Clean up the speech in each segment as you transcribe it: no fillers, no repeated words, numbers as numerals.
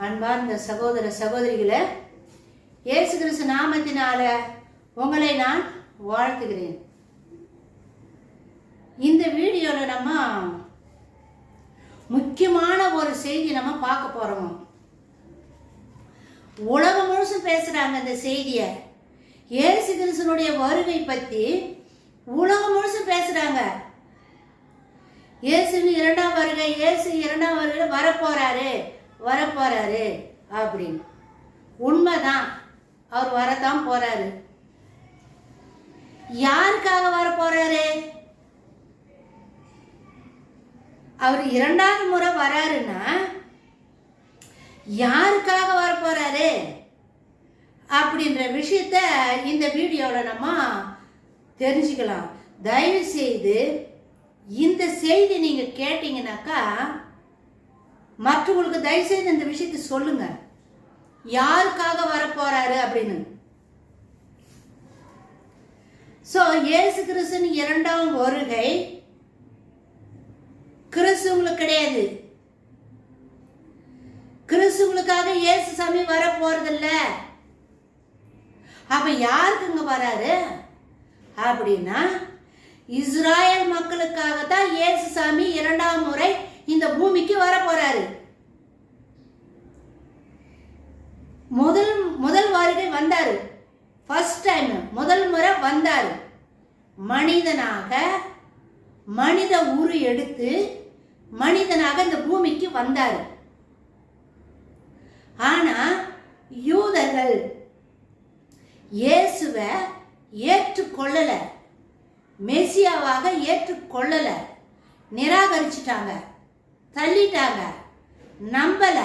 அன்பார்ந்த சகோதர சகோதரிகளே, இயேசு கிறிஸ்து நாமத்தினால உங்களை நான் வாழ்த்துகிறேன். இந்த வீடியோவில் நம்ம முக்கியமான ஒரு செய்தி நம்ம பார்க்க போறோம். உலகம் முழுசும் பேசுறாங்க இந்த செய்தியை. இயேசு கிறிஸ்துனுடைய வருகை பற்றி உலகம் முழுசும் பேசுறாங்க. இயேசுவின் இரண்டாம் வருகை, இயேசு இரண்டாம் வருகை வரப்போறாரு அப்படின்னு. உண்மைதான், அவர் வரத்தான் போறாரு. யாருக்காக வரப்போறாரு? அவர் இரண்டாவது முறை வராருன்னா யாருக்காக வரப்போறாரு அப்படின்ற விஷயத்த இந்த வீடியோவில் நம்ம தெரிஞ்சுக்கலாம். தயவு செய்து இந்த செய்தி நீங்க கேட்டீங்கன்னாக்கா மற்றவங்களுக்கு தயவு செய்து இந்த விஷயத்தை சொல்லுங்க, யாருக்காக வரப்போறாரு அப்படின்னு. சோ இயேசு கிறிஸ்துவின் இரண்டாம் வருகை கிறிஸ்துவங்களுக்கு கிடையாது. கிறிஸ்துவங்களுக்காக இயேசு சாமி வர போறதில்ல. அப்ப யாருக்குங்க வராரு அப்படின்னா இஸ்ராயல் மக்களுக்காகத்தான் இயேசு சாமி இரண்டாம் முறை இந்த பூமிக்கு வர போறாரு. முதல் வருகை வந்தாரு, ஃபர்ஸ்ட் டைம் முதல் முறை வந்தாரு. மனிதனாக மனித உரு எடுத்து மனிதனாக இந்த பூமிக்கு வந்தாரு. ஆனா யூதர்கள் இயேசுவை ஏற்றுக்கொள்ளல, மெசியாவாக ஏற்றுக்கொள்ளல, நிராகரிச்சிட்டாங்க, தள்ளிட்டாங்க, நம்பல.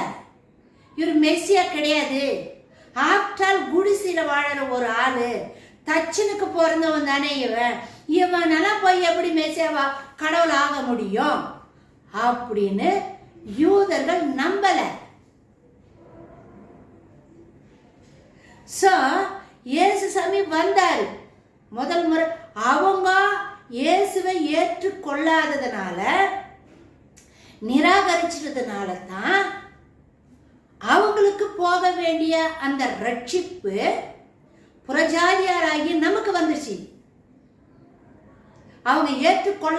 இவர் மெசியா கிடையாது, ஆப்டால் குடிசையில வாழற ஒரு ஆளு, தச்சனுக்கு பிறந்தவன் தானே இவனெல்லாம் போய் எப்படி மெசியாவா கடவுள் ஆக முடியும் அப்படின்னு யூதர்கள் நம்பல. சோ இயேசு சாமி வந்தாரு முதல் முறை. அவங்க இயேசுவை ஏற்றுக்கொள்ளாததுனால, நிராகரிச்சதுனால தான் அவங்களுக்கு போக வேண்டிய அந்த ரட்சிப்பு புறஜாதியாராகி நமக்கு வந்துச்சு. அவங்க ஏற்றுக்கொள்ள